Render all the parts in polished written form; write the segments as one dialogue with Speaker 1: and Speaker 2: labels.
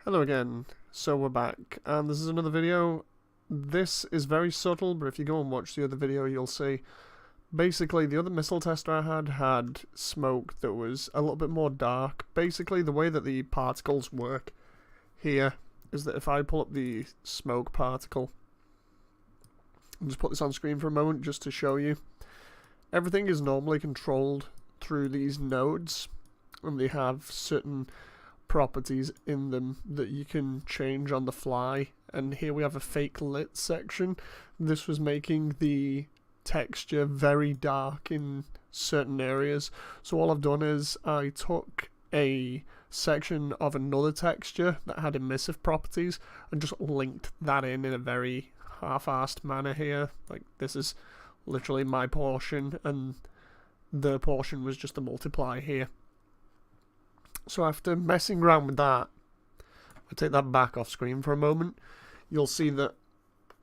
Speaker 1: Hello again, so we're back, and this is another video. This is very subtle, but if you go and watch the other video, you'll see. Basically, the other missile tester I had smoke that was a little bit more dark. Basically, the way that the particles work here is that if I pull up the smoke particle, I'll just put this on screen for a moment just to show you. Everything is normally controlled through these nodes, and they have certain properties in them that you can change on the fly. And here we have a fake lit section. This was making the texture very dark in certain areas. So all I've done is I took a section of another texture that had emissive properties and just linked that in a very half-assed manner here. Like, this is literally my portion and the portion was just a multiply here. So after messing around with that, I'll take that back off screen for a moment. You'll see that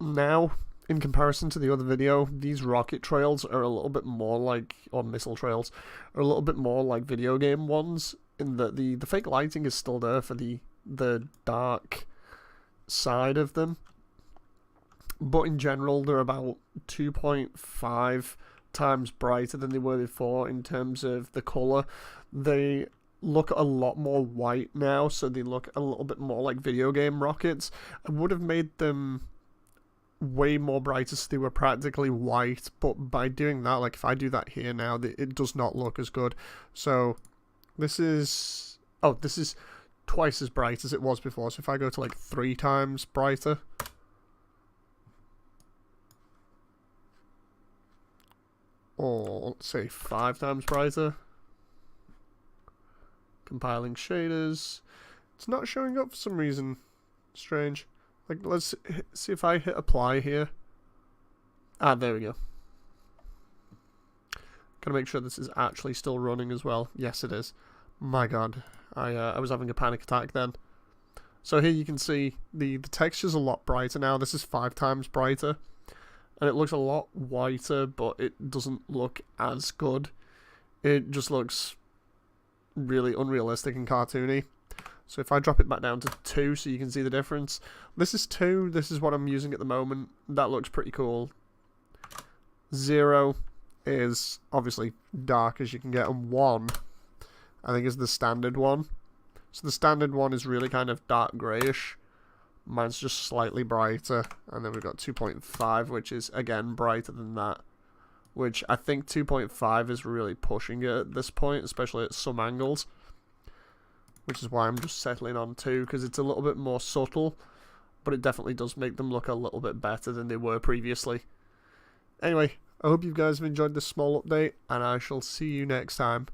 Speaker 1: now, in comparison to the other video, these rocket trails are a little bit more like, or missile trails, are a little bit more like video game ones, in that the fake lighting is still there for the dark side of them. But in general, they're about 2.5 times brighter than they were before in terms of the colour. They look a lot more white now, so they look a little bit more like video game rockets. I would have made them way more brighter so they were practically white, but by doing that, like if I do that here now, it does not look as good. So this is twice as bright as it was before. So if I go to like 3 times brighter, or let's say 5 times brighter, compiling shaders, it's not showing up for some reason. Strange. Like, let's see if I hit apply here. Ah, there we go. Gotta make sure this is actually still running as well. Yes, it is. My god, I was having a panic attack then. So here you can see the texture's a lot brighter now. This is 5 times brighter, and it looks a lot whiter, but it doesn't look as good. It just looks really unrealistic and cartoony. So if I drop it back down to 2 so you can see the difference. This is 2, this is what I'm using at the moment. That looks pretty cool. 0 is obviously dark as you can get, and 1 I think is the standard one. So the standard one is really kind of dark greyish. Mine's just slightly brighter, and then we've got 2.5, which is again brighter than that. Which I think 2.5 is really pushing it at this point, especially at some angles. Which is why I'm just settling on 2, because it's a little bit more subtle, but it definitely does make them look a little bit better than they were previously. Anyway, I hope you guys have enjoyed this small update, and I shall see you next time.